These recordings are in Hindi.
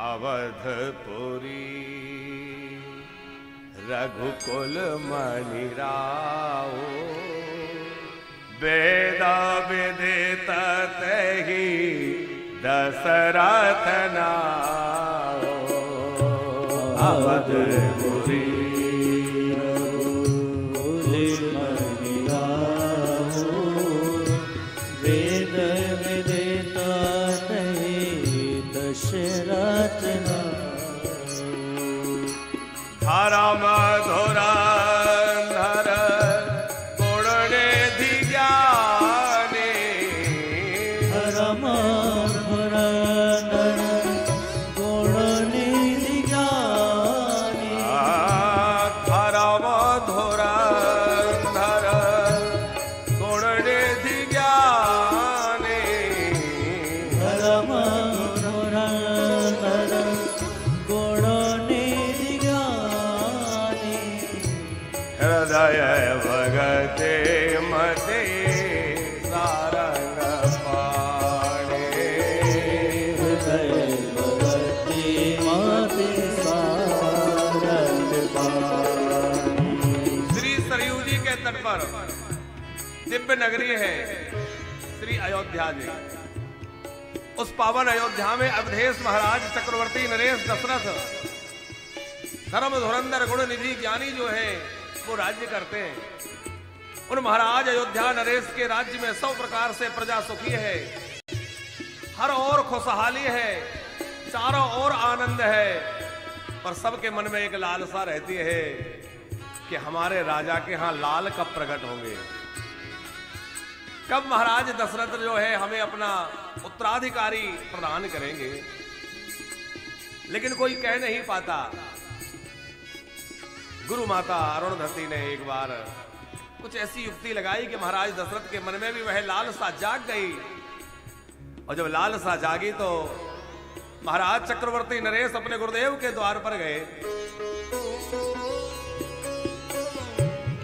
अवधपुरी रघुकुल मणि राओ, वेद विदित तहि दशरथ नाओ। अवधपुरी रघुकुल मणि राओ, वेद विदित तहि दशरथ नाओ। धर्म धुरंधर गुण निधि ज्ञानी, धर्म धुरंधर गुण निधि ज्ञानी। धर्म धुरंधर गुण निधि ज्ञानी, धर्म धुरंधर गुण निधि ज्ञानी। हृदय भगते मते सारंग पाणे, हृदय भगति मति सारंग पाणी। श्री सरयू जी के तट पर दिव्य नगरी है श्री अयोध्या जी। उस पावन अयोध्या में अवधेश महाराज चक्रवर्ती नरेश दशरथ धर्म धुरंधर गुण निधि ज्ञानी जो है वो राज्य करते हैं। उन महाराज अयोध्या नरेश के राज्य में सब प्रकार से प्रजा सुखी है, हर ओर खुशहाली है, चारों ओर आनंद है। पर सबके मन में एक लालसा रहती है कि हमारे राजा के यहाँ लाल कब प्रकट होंगे, कब महाराज दशरथ जो है हमें अपना उत्तराधिकारी प्रदान करेंगे। लेकिन कोई कह नहीं पाता। गुरु माता अरुणधति ने एक बार कुछ ऐसी युक्ति लगाई कि महाराज दशरथ के मन में भी वह लालसा जाग गई। और जब लालसा जागी तो महाराज चक्रवर्ती नरेश अपने गुरुदेव के द्वार पर गए।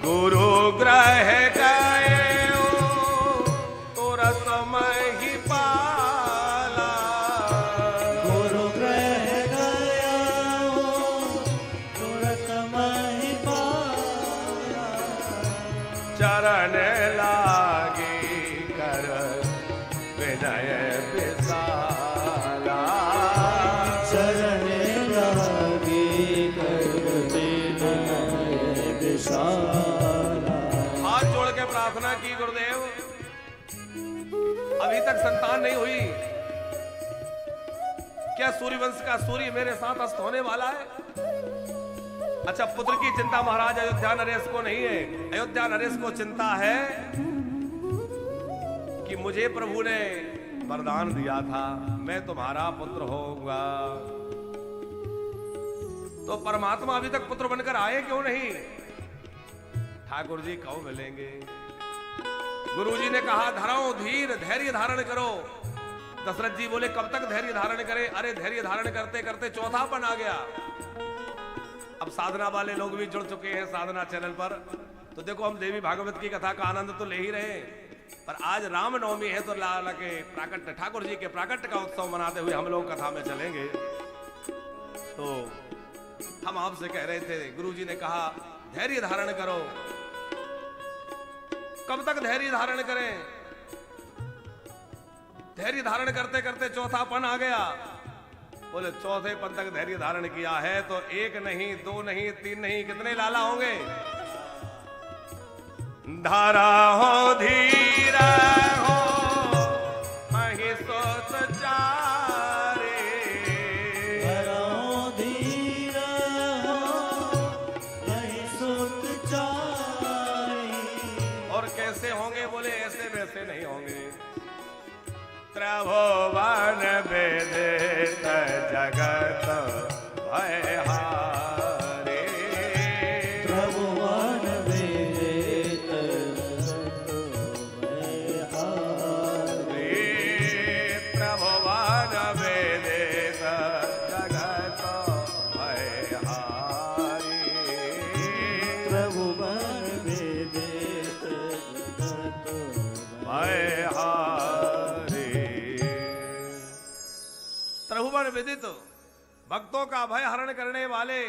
गुरु ग्रह गए तुरंत महिपाला, गुरु ग्रह गया तुरंत महिपाला। चरण लागी कर विनय विशाला, चरण लागी कर विनय विशाला। हाथ जोड़ के प्रार्थना की, गुरुदेव अभी तक संतान नहीं हुई, क्या सूर्यवंश का सूर्य मेरे साथ अस्त होने वाला है? अच्छा, पुत्र की चिंता महाराज अयोध्या नरेश को नहीं है। अयोध्या नरेश को चिंता है कि मुझे प्रभु ने वरदान दिया था मैं तुम्हारा पुत्र होऊंगा, तो परमात्मा अभी तक पुत्र बनकर आए क्यों नहीं? ठाकुर जी कब मिलेंगे? गुरुजी ने कहा धरो धीर, धैर्य धारण करो। दशरथ जी बोले कब तक धैर्य धारण करें? अरे धैर्य धारण करते करते चौथापन आ गया। अब साधना वाले लोग भी जुड़ चुके हैं साधना चैनल पर, तो देखो हम देवी भागवत की कथा का आनंद तो ले ही रहे हैं। पर आज रामनवमी है तो लाला के प्राकट्य, ठाकुर जी के प्राकट्य का उत्सव मनाते हुए हम लोग कथा में चलेंगे। तो हम आपसे कह रहे थे, गुरुजी ने कहा धैर्य धारण करो। कब तक धैर्य धारण करें? धैर्य धारण करते करते चौथापन आ गया। बोले चौथे पन तक धैर्य धारण किया है तो एक नहीं, दो नहीं, तीन नहीं, कितने लाला होंगे? धारा हो धीरा हो महिषोत चारे, धरा हो धीरा हो महिषोत चारे। और कैसे होंगे? बोले ऐसे वैसे नहीं होंगे। त्रिभुवन विदित जगत भयहारे, त्रिभुवन विदित जगत भयहारे। त्रिभुवन विदित जगत भयहारे, त्रिभुवन विदित जगत भयहारे। त्रिभुवन विदित भक्तों का भय हरण करने वाले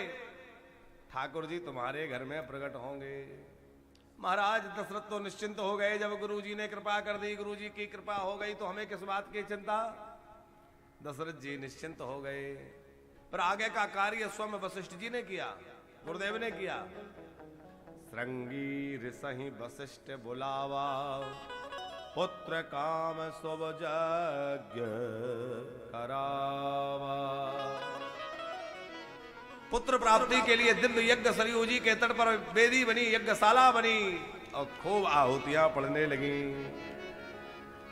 ठाकुर जी तुम्हारे घर में प्रकट होंगे। महाराज दशरथ तो निश्चिंत हो गए जब गुरुजी ने कृपा कर दी, गुरुजी की कृपा हो गई तो हमें किस बात की चिंता। दशरथ जी निश्चिंत हो गए, पर आगे का कार्य स्वयं वशिष्ठ जी ने किया, गुरुदेव ने किया। श्रृंगी ऋषि वशिष्ठ बुलावा, पुत्र काम सब यज्ञ करावा। पुत्र प्राप्ति के लिए दिव्य यज्ञ सरयू जी के तट पर वेदी बनी, यज्ञशाला बनी और खूब आहुतियां पड़ने लगी।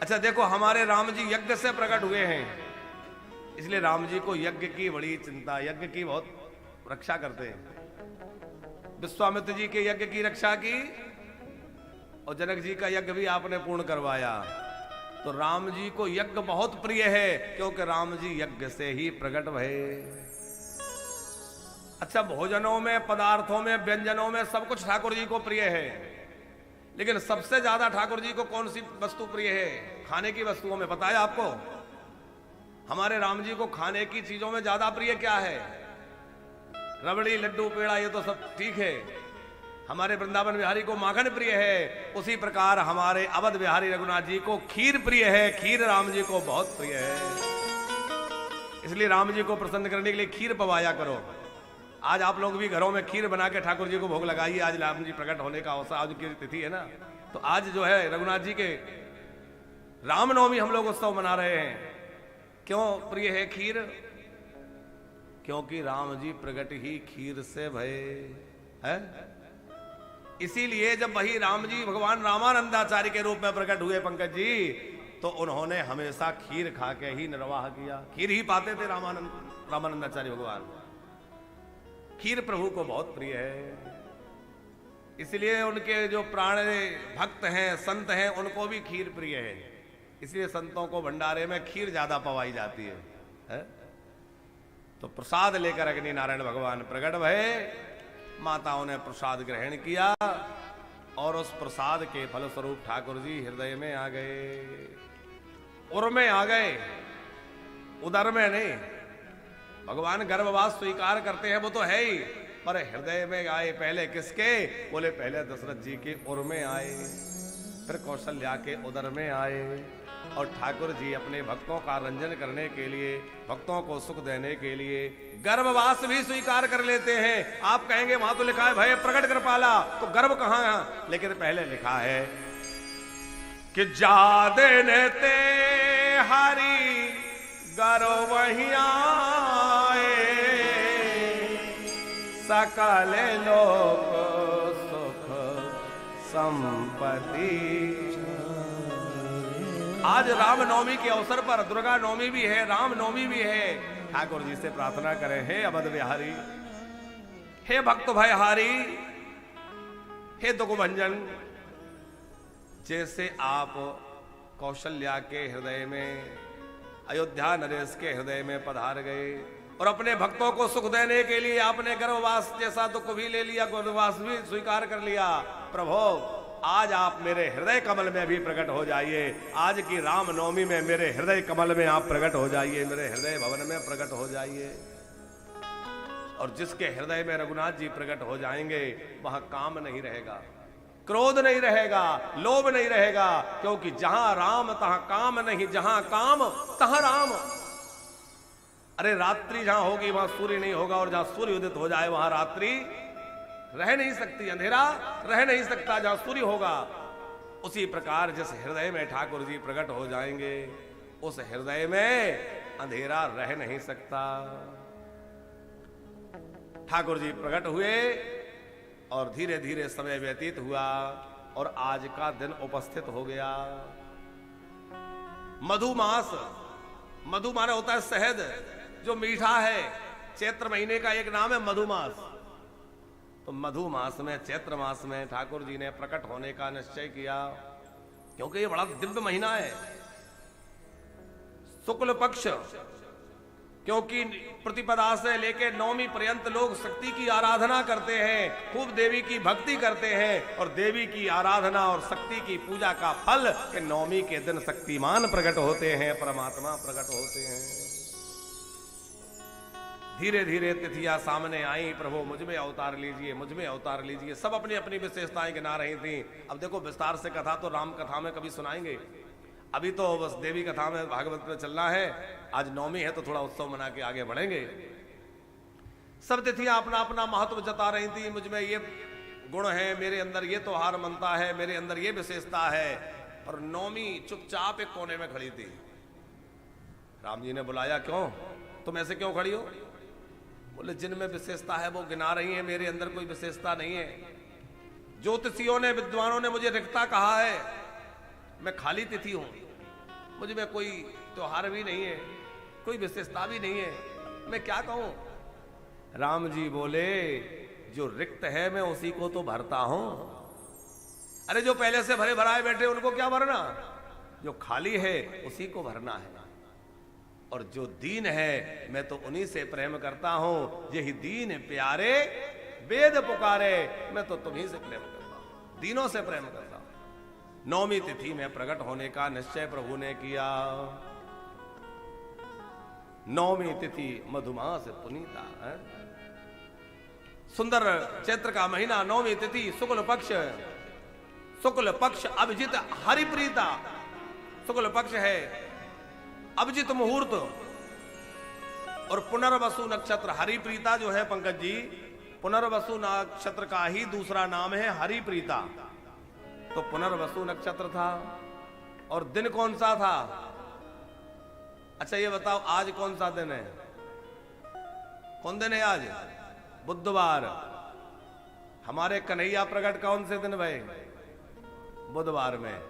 अच्छा देखो, हमारे राम जी यज्ञ से प्रकट हुए हैं, इसलिए राम जी को यज्ञ की बड़ी चिंता, यज्ञ की बहुत रक्षा करते हैं। विश्वामित्र जी के यज्ञ की रक्षा की और जनक जी का यज्ञ भी आपने पूर्ण करवाया। तो राम जी को यज्ञ बहुत प्रिय है, क्योंकि राम जी यज्ञ से ही प्रकट भये। अच्छा, भोजनों में, पदार्थों में, व्यंजनों में सब कुछ ठाकुर जी को प्रिय है, लेकिन सबसे ज्यादा ठाकुर जी को कौन सी वस्तु प्रिय है? खाने की वस्तुओं में पता है आपको? हमारे राम जी को खाने की चीजों में ज्यादा प्रिय क्या है? रबड़ी, लड्डू, पेड़ा, ये तो सब ठीक है। हमारे वृंदावन बिहारी को माखन प्रिय है, उसी प्रकार हमारे अवध बिहारी रघुनाथ जी को खीर प्रिय है। खीर राम जी को बहुत प्रिय है, इसलिए राम जी को प्रसन्न करने के लिए खीर पवाया करो। आज आप लोग भी घरों में खीर बना के ठाकुर जी को भोग लगाइए। आज राम जी प्रकट होने का अवसर, आज की तिथि है ना, तो आज जो है रघुनाथ जी के रामनवमी हम लोग उत्सव मना रहे हैं। क्यों प्रिय है खीर? क्योंकि राम जी प्रकट ही खीर से भये है। इसीलिए जब वही राम जी भगवान रामानंदाचार्य के रूप में प्रकट हुए पंकज जी, तो उन्होंने हमेशा खीर खा के ही निर्वाह किया। खीर ही पाते थे रामानंदाचार्य भगवान। खीर प्रभु को बहुत प्रिय है, इसलिए उनके जो प्राण भक्त हैं, संत हैं, उनको भी खीर प्रिय है। इसलिए संतों को भंडारे में खीर ज्यादा पवाई जाती है? तो प्रसाद लेकर अग्नि नारायण भगवान प्रकट भये। माताओं ने प्रसाद ग्रहण किया और उस प्रसाद के फलस्वरूप ठाकुर जी हृदय में आ गए, उर में आ गए, उदर में नहीं। भगवान गर्भवास स्वीकार करते हैं, वो तो है ही, पर हृदय में आए पहले किसके? बोले पहले दशरथ जी के उर में आए, फिर कौशल्या के उदर में आए। और ठाकुर जी अपने भक्तों का रंजन करने के लिए, भक्तों को सुख देने के लिए गर्भवास भी स्वीकार कर लेते हैं। आप कहेंगे वहां तो लिखा है भय प्रकट कर पाला, तो गर्भ कहां है? लेकिन पहले लिखा है कि जादे ने ते हरी गर्भ वहीं आए, सकल लोक सुख संपत्ति। आज रामनवमी के अवसर पर दुर्गा नवमी भी है, रामनवमी भी है। ठाकुर जी से प्रार्थना करें, हे अवध बिहारी, हे भक्त भयहारी, हे दुख भंजन, जैसे आप कौशल्या के हृदय में, अयोध्या नरेश के हृदय में पधार गए और अपने भक्तों को सुख देने के लिए आपने गर्भवास जैसा दुख भी ले लिया, गर्भवास भी स्वीकार कर लिया। प्रभु आज आप मेरे हृदय कमल में भी प्रकट हो जाइए। आज की रामनवमी में मेरे हृदय कमल में आप प्रकट हो जाइए, मेरे हृदय भवन में प्रकट हो जाइए। और जिसके हृदय में रघुनाथ जी प्रकट हो जाएंगे, वहां काम नहीं रहेगा, क्रोध नहीं रहेगा, लोभ नहीं रहेगा, क्योंकि जहां राम तहां काम नहीं, जहां काम तहां राम। अरे रात्रि जहां होगी वहां सूर्य नहीं होगा, और जहां सूर्य उदित हो जाए वहां रात्रि रह नहीं सकती, अंधेरा रह नहीं सकता जहां सूर्य होगा। उसी प्रकार जिस हृदय में ठाकुर जी प्रकट हो जाएंगे, उस हृदय में अंधेरा रह नहीं सकता। ठाकुर जी प्रकट हुए और धीरे धीरे समय व्यतीत हुआ और आज का दिन उपस्थित हो गया। मधुमास, मधु माने होता है शहद जो मीठा है। चैत्र महीने का एक नाम है मधुमास। तो मधुमास में, चैत्र मास में ठाकुर जी ने प्रकट होने का निश्चय किया, क्योंकि ये बड़ा दिव्य महीना है, शुक्ल पक्ष। क्योंकि प्रतिपदा से लेके नवमी पर्यंत लोग शक्ति की आराधना करते हैं, खूब देवी की भक्ति करते हैं, और देवी की आराधना और शक्ति की पूजा का फल कि नवमी के दिन शक्तिमान प्रकट होते हैं, परमात्मा प्रकट होते हैं। धीरे धीरे तिथियां सामने आई, प्रभु मुझ में अवतार लीजिए, मुझ में अवतार लीजिए। सब अपनी अपनी विशेषताएं गिना रही थी। अब देखो विस्तार से कथा तो राम कथा में कभी सुनाएंगे, अभी तो बस देवी कथा में भागवत में चलना है। आज नवमी है तो थोड़ा उत्सव मना के आगे बढ़ेंगे। सब तिथियां अपना अपना महत्व जता रही थी, मुझ में ये गुण है, मेरे अंदर ये त्योहार मनता है, मेरे अंदर ये विशेषता है। और नवमी चुपचाप एक कोने में खड़ी थी। राम जी ने बुलाया, क्यों तुम ऐसे क्यों खड़ी हो? बोले जिनमें विशेषता है वो गिना रही है, मेरे अंदर कोई विशेषता नहीं है। ज्योतिषियों ने, विद्वानों ने मुझे रिक्ता कहा है, मैं खाली तिथि हूं, मुझ में कोई त्योहार भी नहीं है, कोई विशेषता भी नहीं है, मैं क्या कहूं? राम जी बोले जो रिक्त है मैं उसी को तो भरता हूं। अरे जो पहले से भरे भराए बैठे उनको क्या भरना, जो खाली है उसी को भरना है। और जो दीन है मैं तो उन्हीं से प्रेम करता हूं। यही दीन प्यारे वेद पुकारे, मैं तो तुम्ही से प्रेम करता हूं, दीनों से प्रेम करता हूं। नवमी तिथि में प्रकट होने का निश्चय प्रभु ने किया। नवमी तिथि मधुमास पुनीता है? सुंदर चैत्र का महीना, नवमी तिथि, शुक्ल पक्ष अभिजित हरिप्रीता। शुक्ल पक्ष है, अभिजित मुहूर्त और पुनर्वसु नक्षत्र। हरिप्रीता जो है पंकज जी, पुनर्वसु नक्षत्र का ही दूसरा नाम है हरिप्रीता। तो पुनर्वसु नक्षत्र था और दिन कौन सा था? अच्छा ये बताओ आज कौन सा दिन है? कौन दिन है आज? बुधवार। हमारे कन्हैया प्रकट कौन से दिन भये? बुधवार में।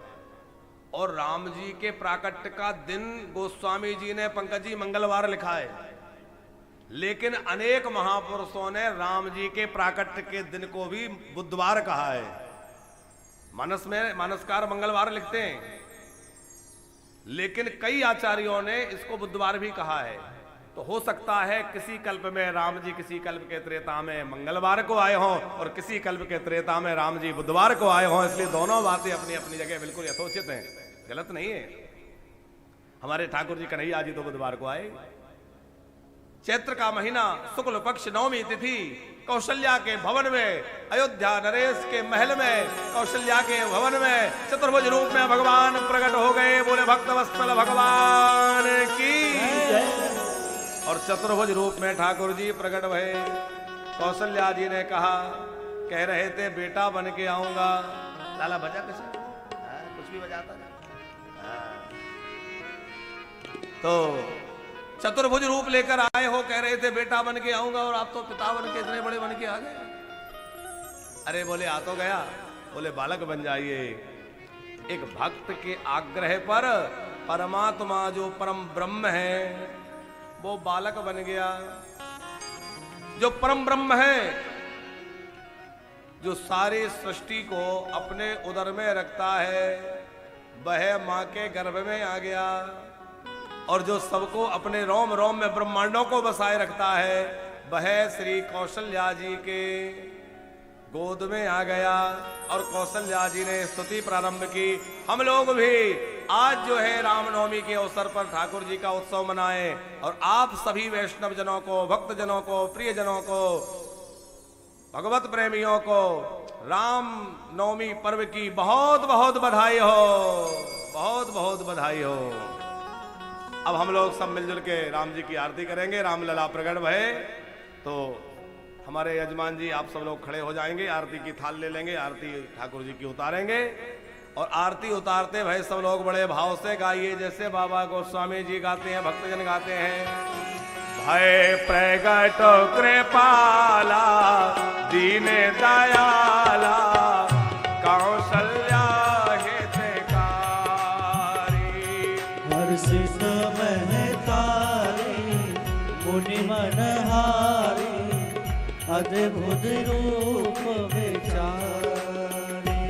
और राम जी के प्राकट्य का दिन गोस्वामी जी ने पंकज जी मंगलवार लिखा है, लेकिन अनेक महापुरुषों ने राम जी के प्राकट्य के दिन को भी बुधवार कहा है। मानस में मानसकार मंगलवार लिखते हैं, लेकिन कई आचार्यों ने इसको बुधवार भी कहा है। तो हो सकता है किसी कल्प में राम जी किसी कल्प के त्रेता में मंगलवार को आए हों और किसी कल्प के त्रेता में राम जी बुधवार को आए हों। इसलिए दोनों बातें अपनी अपनी जगह बिल्कुल यथोचित हैं, गलत नहीं है। हमारे ठाकुर जी कन्हैया जी तो बुधवार को आए। चैत्र का महीना, शुक्ल पक्ष, नवमी तिथि, कौशल्या के भवन में, अयोध्या नरेश के महल में, कौशल्या के भवन में चतुर्भुज रूप में भगवान प्रकट हो गए। बोले भक्त वत्सल भगवान की। और चतुर्भुज रूप में ठाकुर जी प्रकट भये। कौशल्या जी ने कहा, कह रहे थे बेटा बन के आऊंगा। लाला बजा कैसे? कुछ भी बजाता है। तो चतुर्भुज रूप लेकर आए हो, कह रहे थे बेटा बन के आऊंगा, और आप तो पिता बन के इतने बड़े बन के आ गए। अरे बोले आ तो गया, बोले बालक बन जाइए। एक भक्त के आग्रह पर परमात्मा जो परम ब्रह्म है वो बालक बन गया। जो परम ब्रह्म है, जो सारी सृष्टि को अपने उदर में रखता है, वह मां के गर्भ में आ गया। और जो सबको अपने रोम रोम में ब्रह्मांडों को बसाए रखता है, वह श्री कौशल्या जी के गोद में आ गया। और कौशल्या जी ने स्तुति प्रारंभ की। हम लोग भी आज जो है रामनवमी के अवसर पर ठाकुर जी का उत्सव मनाएं, और आप सभी वैष्णव जनों को, भक्त जनों को, प्रिय जनों को, भगवत प्रेमियों को राम नवमी पर्व की बहुत बहुत बधाई हो, बहुत बहुत बधाई हो। अब हम लोग सब मिलजुल के राम जी की आरती करेंगे। रामलला प्रगट भये। तो हमारे यजमान जी आप सब लोग खड़े हो जाएंगे, आरती की थाल ले लेंगे, आरती ठाकुर जी की उतारेंगे। और आरती उतारते भाई सब लोग बड़े भाव से गाइए, जैसे बाबा गोस्वामी जी गाते हैं, भक्तजन गाते हैं। भय प्रगट कृपाला दीन दयाला कौशल्या हितकारी। हर्षित महतारी मुनि मनहारी अद्भुत रूप विचारी।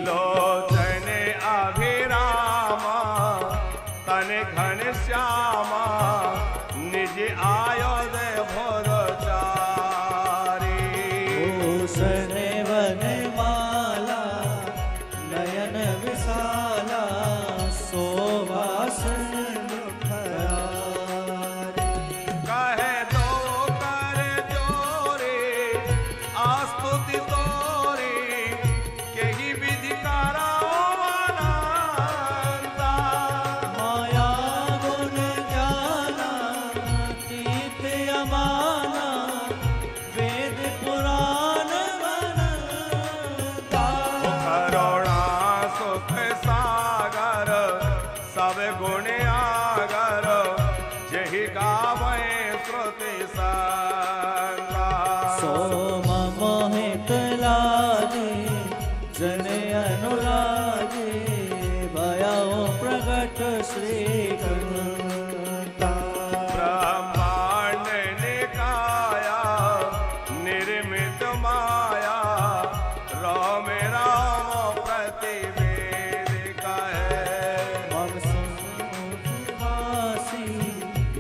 लोचन अभिरामा तन घन श्यामा निज आयोद भोर चारी। भूषण वन माला नयन विशाला शोभासन मुखरारी। कहे दो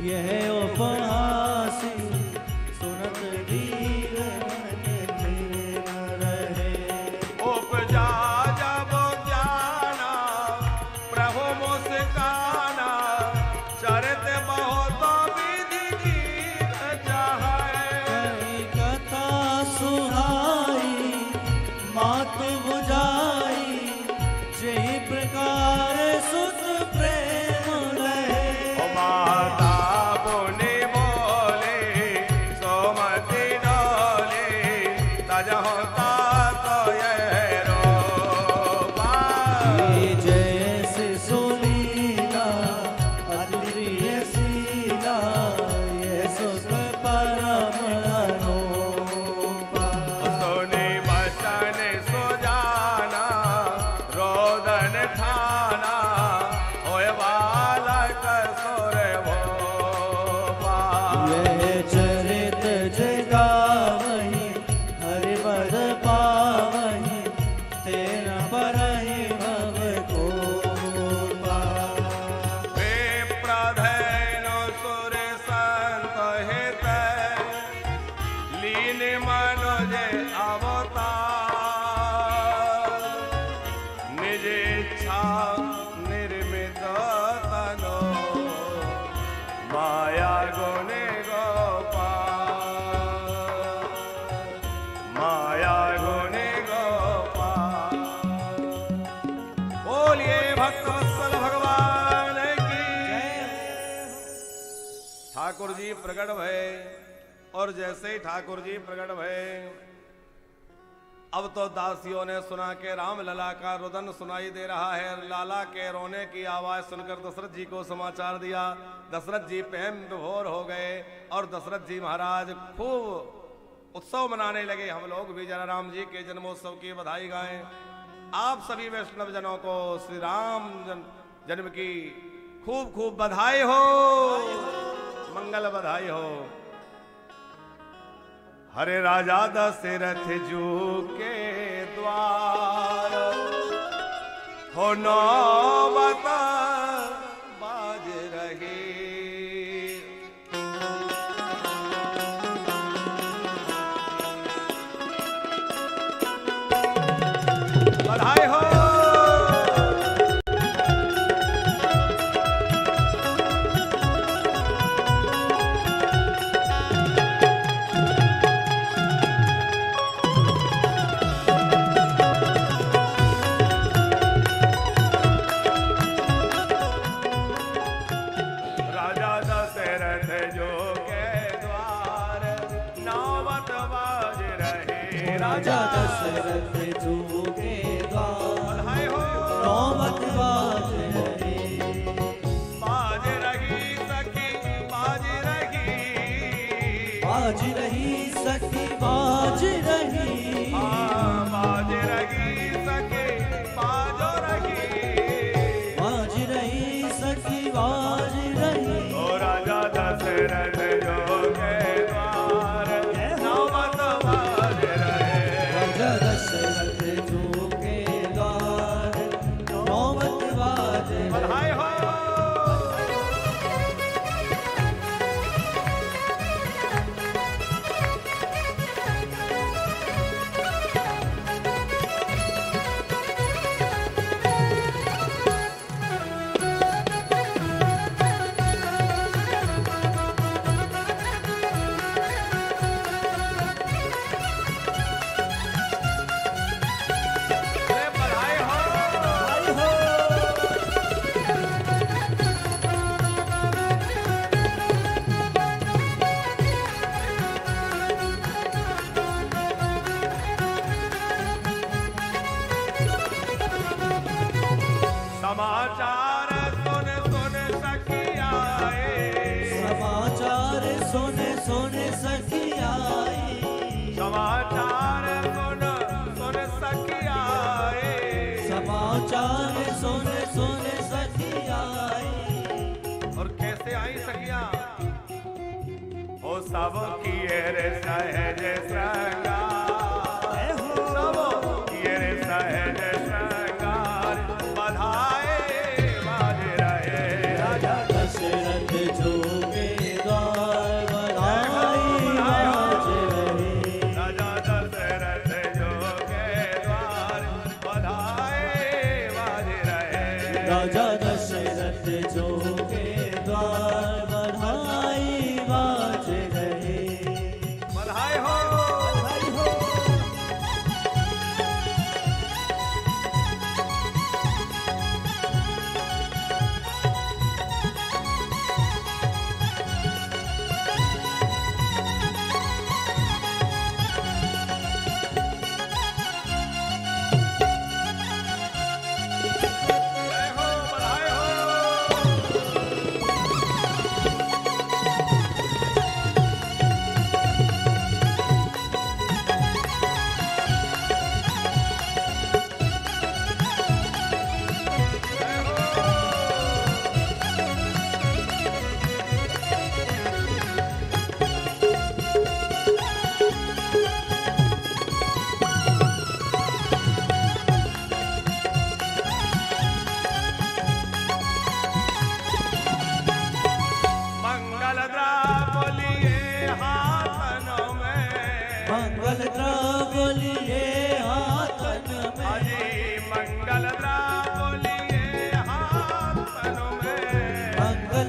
यह उपहासी सुनत धीर मन फिर न रहे। उपजा जब ज्ञाना प्रभु मुस्काना चरित बहुत विधि गीत चाहे। कही कथा सुहाई मात बुझाई जही प्रकार सुत प्रेम लहे। ओ माता बोले बोले सोमति डोले तजहो तात ये रोपा। ये जैसे सुलीला अति प्रिय शीला ये सुख परम अनूपा। सुनि वचन सुजाना रोदन ठाना होय बालक सुर भोपा। यह चरित जगावहि हरिपद पावहि तेन परहि भव कोपा। विप्रधेनु सुर संत हित लीन मनुज अवतार। निज इच्छा निर्मित तनो माया गुण गोपाल। माया गुण गोपाल। बोलिए भक्त वत्सल भगवान की। ठाकुर जी प्रकट भये और जैसे ही ठाकुर जी प्रकट भये अब तो दासियों ने सुना के राम लला का रुदन सुनाई दे रहा है। लाला के रोने की आवाज सुनकर दशरथ जी को समाचार दिया। दशरथ जी प्रेम विभोर हो गए और दशरथ जी महाराज खूब उत्सव मनाने लगे। हम लोग भी जरा राम जी के जन्मोत्सव की बधाई गाएं। आप सभी वैष्णव जनों को श्री राम जन्म की खूब खूब बधाई हो, मंगल बधाई हो। हरे राजा दशरथ जू के द्वार हो नौबत बाज रही। बधाई हो। राजा दशरथ जो के द्वार नौबत बाज रहे। राजा दशरथ जू के द्वार बधाई हो। नौबत बाज रहे। बाज रही सखी बाज रही। बाज रही सखी बाज रही। बाज रही सखी बाजो रही। बाज रही सखी बाज रही। ओ राजा दशरथ जो के द्वार नौबत बाज रहे। राजा दशरथ जू के द्वार नौबत बाज रहे। बधाई हो। अरे बधाई हो। समाचार सुन सुन सखी आए। समाचार सुन सुन सखी आई। समाचार सुन सुन सखी आए। समाचार सुन सुन सखी आई। और कैसे आई सखिया? ओ सब किए रे सहज श्रृंगार। सब किए रे सहज श्रृंगार। बधाई बाज रहे। राजा दशरथ जो के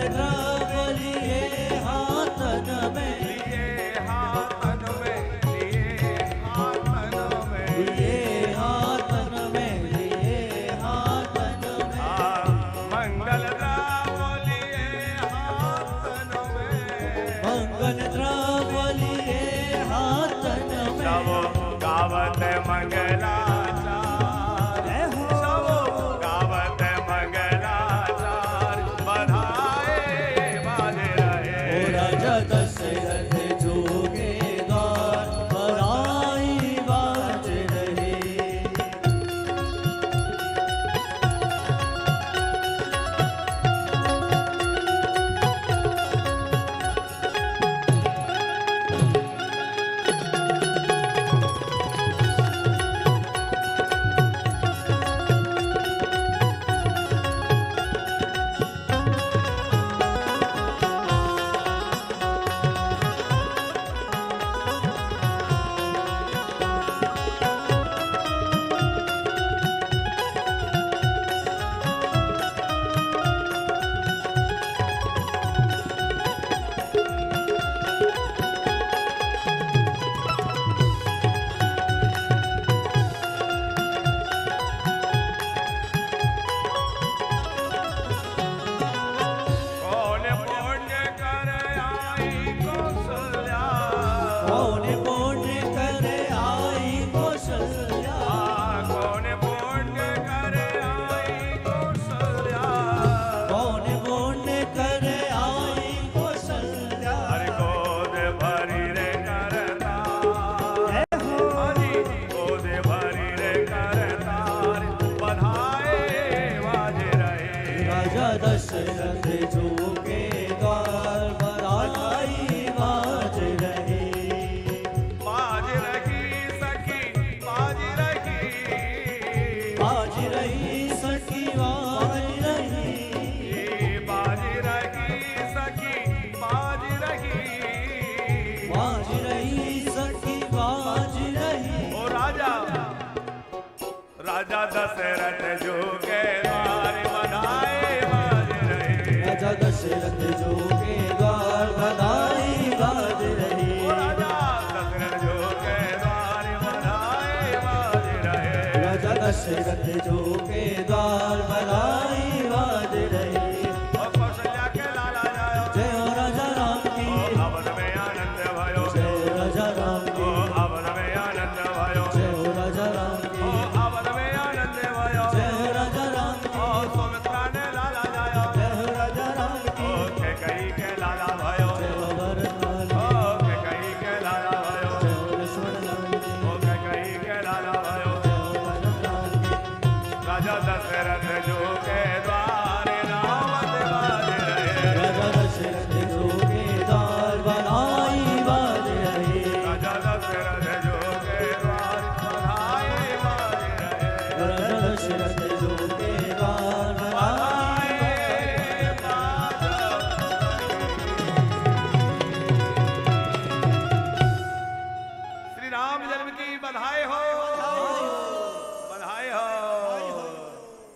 द्रव्य लिए हाथन में, लिए हाथन में, लिए हाथन में, लिए हाथन में, लिए हाथन में, मंगल द्रव्य लिए हाथन में, मंगल द्रव्य लिए हाथन में, सब गावत मंगलाचार, सब गावत मंगलाचार, बधाए बाज रहे। ओ राजा दशरथ जो के द्वार बधाई बाज रहे। कौन पुण्य कर आई कौशल्या, कौन पुण्य कर आई कौशल्या, कौन पुण्य कर आई कौशल्या, कौन पुण्य कर आई कौशल्या। हरि गोद भरी रे करता, हरि गोद भरी रे करतार, बधाए बाज रहे। राजा दशरथ जो के द्वार बधाई बाज रहे। बाज रही सखी, बाज रही, बाज रही सखी बाज रही, बाज रही सखी, बाज रही। बाज रही सखी बाज रही। ओ राजा, राजा दशरथ जो के द्वार बधाए बाज रहे। राजा दशरथ जो के द्वार बधाई बाज रही। ओ राजा दशरथ जो के द्वार बधाए बाज रहे। राजा दशरथ जो के द्वार बधाई बाज रही। ओ कौशल्या के लाला जायो, जय हो राजा राम की, ओ अवध में आनंद भयो, जय हो राजा राम ओ की, अवध में आनंद भयो, जय हो राजा राम ओ की, अवध में आनंद भयो। जय हो राजा राम की, ओ सुमित्रा ने लाला जायो, जय हो राजा राम की, ओ कैकेयी के लाला भयो, जय हो भरतलाल ओ की, कैकेयी के लाला भयो, जय हो लक्ष्मणलाल की, ओ कैकेयी के लाला भयो। जय हो भरतलाल की। राजा दशरथ जो के द्वार रावत बाज रहे। राजा दशरथ जो के द्वार बधाई बाज रहे। राजा दशरथ जो के द्वार बधाए बाज रहे। राजा दशरथ जो के द्वार बधाई बधाए बाज रहे। श्री राम जन्म की बधाई हो।